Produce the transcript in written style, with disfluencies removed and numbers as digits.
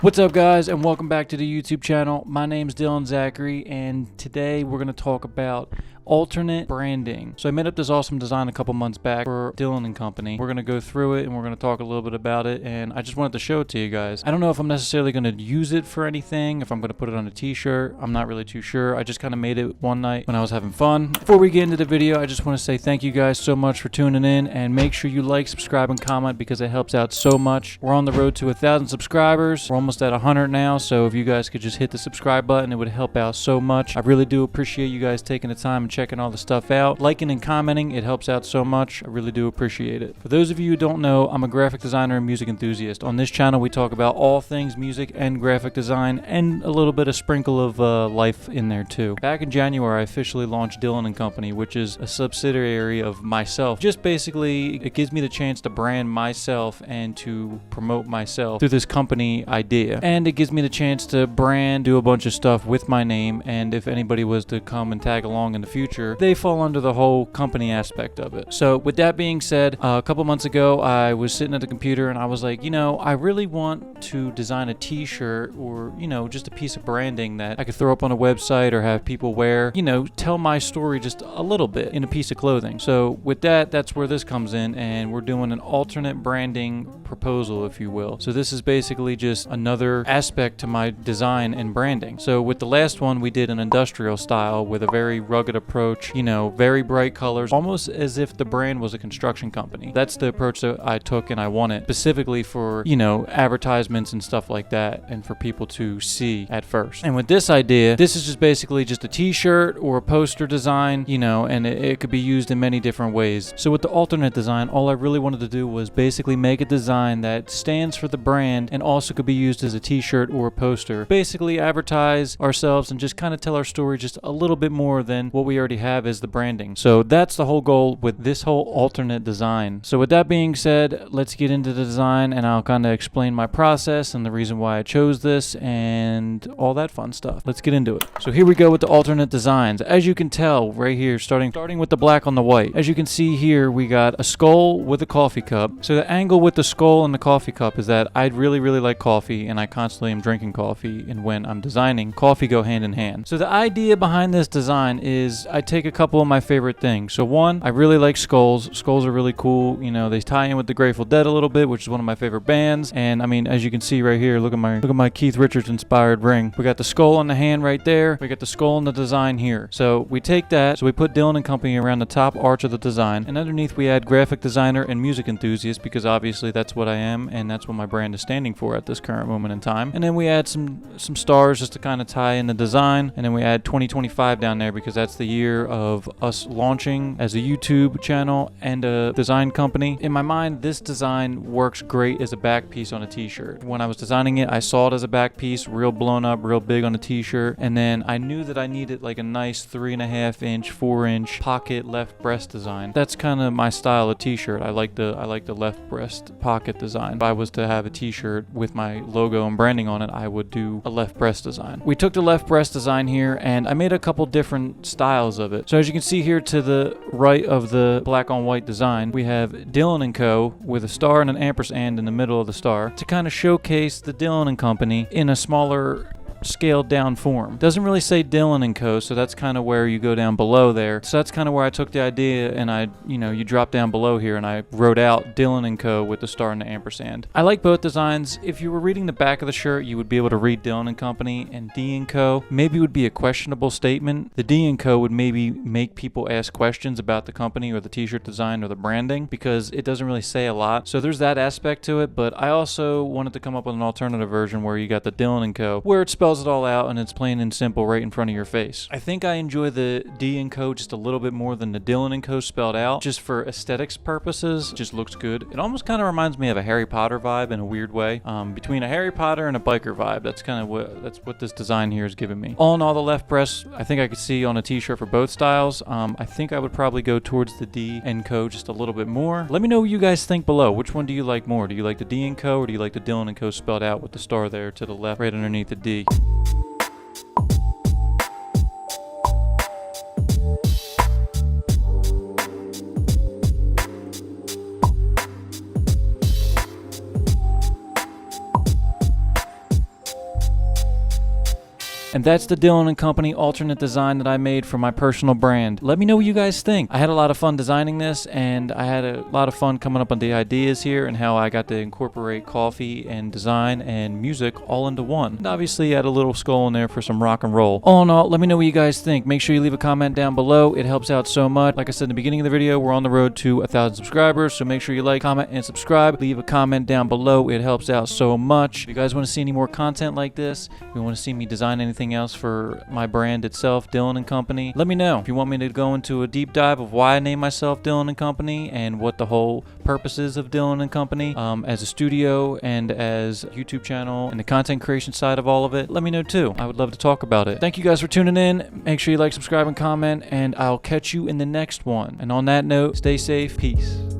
What's up, guys, and welcome back to the YouTube channel. My name's dylanzachary, and today we're going to talk about alternate branding. So I made up this awesome design a couple months back for Dylan and Company. We're going to go through it and we're going to talk a little bit about it, and I just wanted to show it to you guys. I don't know if I'm necessarily going to use it for anything, if I'm going to put it on a t-shirt. I'm not really too sure. I just kind of made it one night when I was having fun. Before we get into the video, I just want to say thank you guys so much for tuning in, and make sure you like, subscribe, and comment because it helps out so much. We're on the road to 1,000 subscribers. We're almost at 100 now, so if you guys could just hit the subscribe button, it would help out so much. I really do appreciate you guys taking the time and checking all the stuff out. Liking and commenting, it helps out so much. I really do appreciate it. For those of you who don't know, I'm a graphic designer and music enthusiast. On this channel, we talk about all things music and graphic design, and a little bit of sprinkle of life in there too. Back in January, I officially launched Dylan and Company, which is a subsidiary of myself. Just basically, it gives me the chance to brand myself and to promote myself through this company idea. And it gives me the chance to brand, do a bunch of stuff with my name, and if anybody was to come and tag along in the future, they fall under the whole company aspect of it. So with that being said, a couple months ago, I was sitting at the computer and I was like, you know, I really want to design a t-shirt or, you know, just a piece of branding that I could throw up on a website or have people wear, you know, tell my story just a little bit in a piece of clothing. So with that, that's where this comes in, and we're doing an alternate branding proposal, if you will. So this is basically just another aspect to my design and branding. So with the last one, we did an industrial style with a very rugged approach, you know, very bright colors, almost as if the brand was a construction company. That's the approach that I took, and I want it specifically for, you know, advertisements and stuff like that, and for people to see at first. And with this idea, this is just basically just a t-shirt or a poster design, you know, and it could be used in many different ways. So with the alternate design, all I really wanted to do was basically make a design that stands for the brand and also could be used as a t-shirt or a poster. Basically advertise ourselves and just kind of tell our story just a little bit more than what we already have as the branding. So that's the whole goal with this whole alternate design. So with that being said, let's get into the design, and I'll kind of explain my process and the reason why I chose this and all that fun stuff. Let's get into it. So here we go with the alternate designs. As you can tell right here, starting with the black on the white. As you can see here, we got a skull with a coffee cup. So the angle with the skull and the coffee cup is that I really like coffee, and I constantly am drinking coffee, and when I'm designing, coffee go hand in hand. So the idea behind this design is I take a couple of my favorite things. So one, I really like skulls. Skulls are really cool. You know, they tie in with the Grateful Dead a little bit, which is one of my favorite bands. And I mean, as you can see right here, look at my Keith Richards inspired ring. We got the skull on the hand right there. We got the skull in the design here. So we take that. So we put Dylan and Company around the top arch of the design, and underneath we add graphic designer and music enthusiast, because obviously that's what I am, and that's what my brand is standing for at this current moment in time. And then we add some stars just to kind of tie in the design, and then we add 2025 down there because that's the year of us launching as a YouTube channel and a design company. In my mind, this design works great as a back piece on a t-shirt. When I was designing it, I saw it as a back piece, real blown up, real big on a t-shirt, and then I knew that I needed like a nice 3.5 inch, 4 inch pocket left breast design. That's kind of my style of t-shirt. I like the left breast pocket design. If I was to have a t-shirt with my logo and branding on it, I would do a left breast design. We took the left breast design here, and I made a couple different styles of it. So as you can see here to the right of the black on white design, we have Dylan & Co. with a star and an ampersand in the middle of the star to kind of showcase the Dylan & Company in a smaller scaled down form. Doesn't really say Dylan & Co., so that's kind of where you go down below there. So that's kind of where I took the idea, and you drop down below here and I wrote out Dylan & Co. with the star and the ampersand. I like both designs. If you were reading the back of the shirt, you would be able to read Dylan & Company, and D & Co. maybe would be a questionable statement. The D & Co. would maybe make people ask questions about the company or the t-shirt design or the branding, because it doesn't really say a lot. So there's that aspect to it, but I also wanted to come up with an alternative version where you got the Dylan & Co. where it spells it all out and it's plain and simple right in front of your face. I think I enjoy the D & Co. just a little bit more than the Dylan & Co. spelled out, just for aesthetics purposes. It just looks good. It almost kind of reminds me of a Harry Potter vibe in a weird way. Between a Harry Potter and a biker vibe. That's kind of what this design here is giving me. All in all, the left breast, I think I could see on a t-shirt for both styles. I think I would probably go towards the D & Co. just a little bit more. Let me know what you guys think below. Which one do you like more? Do you like the D & Co. or do you like the Dylan & Co. spelled out with the star there to the left, right underneath the D? And that's the Dylan and Company alternate design that I made for my personal brand. Let me know what you guys think. I had a lot of fun designing this, and I had a lot of fun coming up on the ideas here and how I got to incorporate coffee and design and music all into one. And obviously add a little skull in there for some rock and roll. All in all, let me know what you guys think. Make sure you leave a comment down below. It helps out so much. Like I said in the beginning of the video, we're on the road to 1,000 subscribers, so make sure you like, comment, and subscribe. Leave a comment down below. It helps out so much. If you guys want to see any more content like this, if you want to see me design anything else for my brand itself, Dylan and Company, let me know. If you want me to go into a deep dive of why I named myself Dylan and Company and what the whole purpose is of Dylan and Company as a studio and as a YouTube channel and the content creation side of all of it, let me know too. I would love to talk about it. Thank you guys for tuning in. Make sure you like, subscribe, and comment, and I'll catch you in the next one. And on that note, stay safe. Peace.